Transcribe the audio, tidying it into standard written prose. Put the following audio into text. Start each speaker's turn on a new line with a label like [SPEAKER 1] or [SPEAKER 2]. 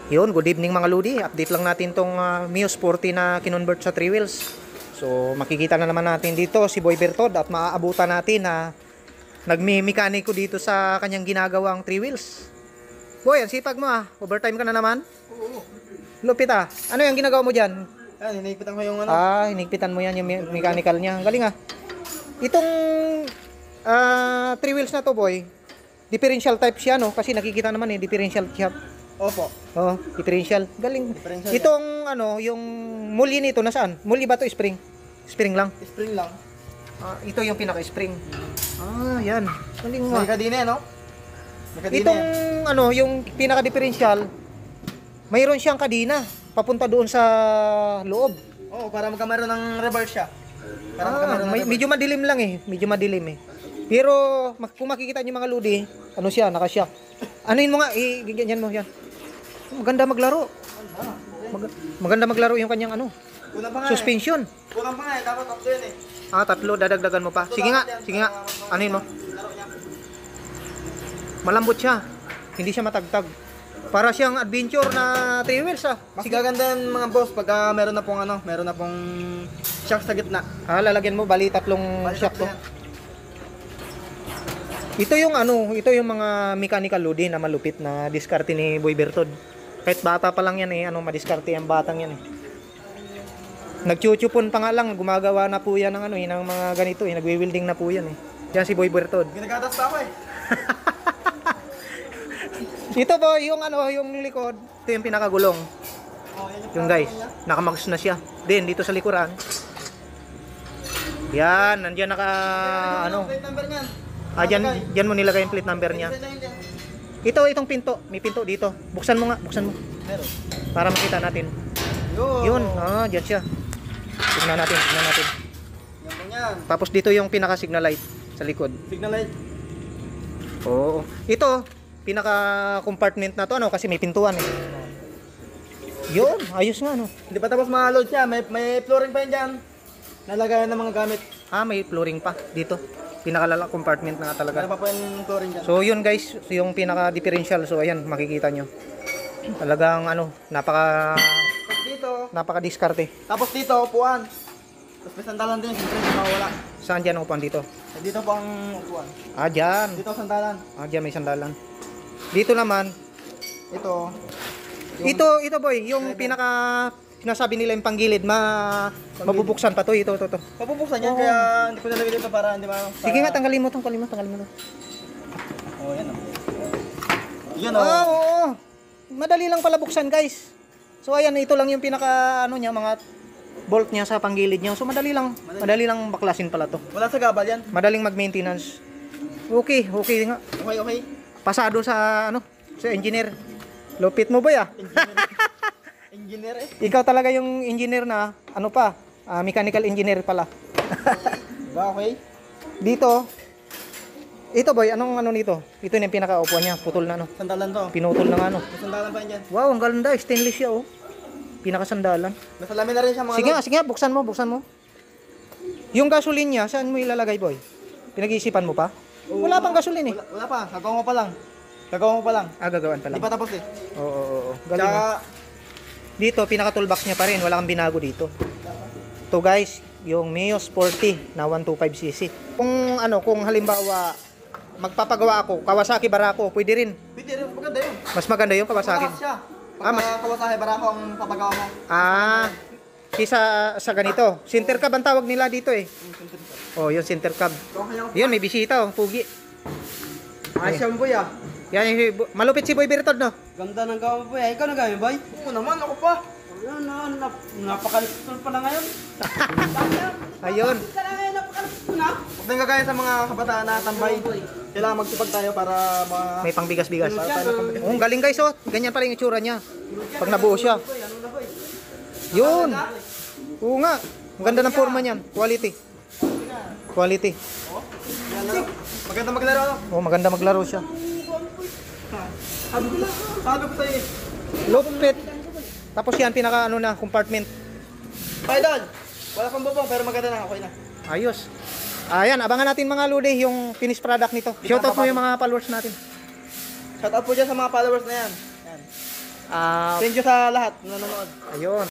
[SPEAKER 1] Yun, good evening mga Lodi. Update lang natin tong Mio Sporty na kinonvert sa 3 wheels. So makikita na naman natin dito si Boy Bertod at maaabutan natin na nagmi-mekaniko dito sa kanyang ginagawang 3 wheels. Boy, ang sipag mo overtime ka na naman?
[SPEAKER 2] Oo.
[SPEAKER 1] Lupit Ano yung ginagawa mo dyan?
[SPEAKER 2] Hinigpitan ko yung ano.
[SPEAKER 1] Hinigpitan mo yan yung mechanical niya. Galing Itong 3 wheels na to, Boy, differential type siya, no? Kasi nakikita naman differential siya.
[SPEAKER 2] Opo.
[SPEAKER 1] Differential. Galing.
[SPEAKER 2] Differential
[SPEAKER 1] Itong yung muli nito nasaan? Muli ba to spring? Spring lang.
[SPEAKER 2] Spring lang.
[SPEAKER 1] Ito yung pinaka-spring. Yan. Galing mo.
[SPEAKER 2] May kadina, no? May kadina.
[SPEAKER 1] Itong yung pinaka-differential, mayroon siyang kadina papunta doon sa loob.
[SPEAKER 2] Oo, para magkamero ng reverse siya.
[SPEAKER 1] Medyo madilim lang Medyo madilim Pero kung makikita niyo mga Lodi, siya, naka-shock. Anuin mo nga, ganyan mo yan. Maganda maglaro. Maganda maglaro yung kanyang
[SPEAKER 2] Kulang pa nga
[SPEAKER 1] suspension.
[SPEAKER 2] Kulang pa nga dapat up din
[SPEAKER 1] 3 dadagdagan mo pa. Sige nga. Anuin mo. Malambot siya. Hindi siya matagtag. Para siyang adventure na 3 wheels
[SPEAKER 2] Mas gaganda yan mga boss pagka meron na pong shock sa gitna.
[SPEAKER 1] Lalagyan mo bali 3 shock to. Ito yung mga mechanical Lodi na malupit na diskarte ni Boy Bertod. Kahit bata pa lang yan madiskarte ang batang yan Nagchuchupon pa nga lang, gumagawa na po yan ng ng mga ganito nagwi-welding na po yan Yan si Boy Bertod.
[SPEAKER 2] Ginagatas pa ako
[SPEAKER 1] Ito po yung likod, ito yung pinakagulong. Yung guys, nakamags na siya. Then dito sa likuran. Yan, nandiyan
[SPEAKER 2] Plate number niyan.
[SPEAKER 1] Diyan mo nilagay yung plate number niya. Itong pinto, may pinto dito. Buksan mo.
[SPEAKER 2] Meron.
[SPEAKER 1] Para makita natin. Yun, diyan siya. Tingnan natin.
[SPEAKER 2] Yan.
[SPEAKER 1] Tapos dito yung pinaka signal light sa likod.
[SPEAKER 2] Signal light.
[SPEAKER 1] Oo. Ito, pinaka compartment na to kasi may pintuan Yun, ayos nga
[SPEAKER 2] Hindi pa tapos ma-load siya, may flooring pa yan dyan. Nalagayan ng mga gamit.
[SPEAKER 1] May flooring pa dito. Pinakalala compartment na talaga.
[SPEAKER 2] Meron pa po yung flooring dyan.
[SPEAKER 1] So yun guys, yung pinaka differential. So ayan, makikita nyo. Talagang napaka diskarte.
[SPEAKER 2] Tapos dito, upuan. Tapos may sandalan din, siyempre hindi mawala.
[SPEAKER 1] Saan dyan ang upuan dito?
[SPEAKER 2] Dito po ang upuan.
[SPEAKER 1] Dyan.
[SPEAKER 2] Dito sandalan.
[SPEAKER 1] Dyan may sandalan. Dito naman,
[SPEAKER 2] Ito.
[SPEAKER 1] ito Boy, yung pinaka sinasabi nila yung panggilid, mabubuksan pa to. Ito.
[SPEAKER 2] Mabubuksan yan, kaya hindi ko nalagay dito para hindi
[SPEAKER 1] Sige nga, tanggalin mo to.
[SPEAKER 2] Yan Yan
[SPEAKER 1] Oo. Madali lang pala buksan guys. So ayan, ito lang yung pinaka niya, mga bolt niya sa panggilid niya. So madali lang baklasin pala to.
[SPEAKER 2] Wala sa gabal yan.
[SPEAKER 1] Madaling mag-maintenance. Okay nga.
[SPEAKER 2] Okay.
[SPEAKER 1] Pasado sa sa engineer. Lupit mo Boy
[SPEAKER 2] Engineer
[SPEAKER 1] Ikaw talaga yung engineer na mechanical engineer pala.
[SPEAKER 2] Okay.
[SPEAKER 1] Dito. Ito Boy, anong nito? Ito yung pinaka-upuan niya, putol na
[SPEAKER 2] Sandalan to.
[SPEAKER 1] Pinutol na
[SPEAKER 2] May sandalan pa yan dyan.
[SPEAKER 1] Wow, ang ganda, stainless siya Pinaka-sandalan.
[SPEAKER 2] May salamin na rin siya mga
[SPEAKER 1] Sige nga, buksan mo. Yung gasoline niya, saan mo ilalagay Boy? Pinag-iisipan mo pa? Wala pang gasoline
[SPEAKER 2] Wala pa, gagawa mo pa lang. Gagawan pa lang.
[SPEAKER 1] Gagawin pa lang.
[SPEAKER 2] Hindi pa tapos
[SPEAKER 1] Oo. Galing.
[SPEAKER 2] Tsaka,
[SPEAKER 1] Dito, pinaka-toolbox niya pa rin. Wala kang binago dito. Ito guys, yung Mio Sporty na 125cc. Kung halimbawa, magpapagawa ako, Kawasaki Barako, pwede rin.
[SPEAKER 2] pwede rin, maganda yun.
[SPEAKER 1] Mas maganda yung Kawasaki.
[SPEAKER 2] Malakas siya. Pagka Kawasaki Barako ang papagawa mo.
[SPEAKER 1] Kisa sa ganito. Center cab ang tawag nila dito yung center cab. Yun, may bisita pugi.
[SPEAKER 2] Siyang Boy
[SPEAKER 1] Yan, malupit si Boy Bertod
[SPEAKER 2] Ganda ng gawa mo Boy. Ikaw na gamit Boy? Oo naman, ako pa. Napakalikot pa na ngayon.
[SPEAKER 1] Ayun.
[SPEAKER 2] Napakalikot ko na. Huwag nang gagaya sa mga kabataan na tambay. Kailangan magsipag tayo para
[SPEAKER 1] may pangbigas-bigas. Galing guys Ganyan pa rin yung itsura niya. Pag nabuo siya. Yun. Oo nga. Ang ganda ng forma niyan. Quality.
[SPEAKER 2] Maganda maglaro
[SPEAKER 1] maganda maglaro siya.
[SPEAKER 2] Sabi ko sa'yo
[SPEAKER 1] Lupit. Tapos yan, pinaka compartment.
[SPEAKER 2] Idol! Wala pang bubong pero maganda na, okay na.
[SPEAKER 1] Ayos. Ayan, abangan natin mga Lodi yung finished product nito. Shoutout mo yung mga followers natin.
[SPEAKER 2] Shout out po dyan sa mga followers na yan.
[SPEAKER 1] Ah,
[SPEAKER 2] Thank you sa lahat na nanonood.
[SPEAKER 1] ayun.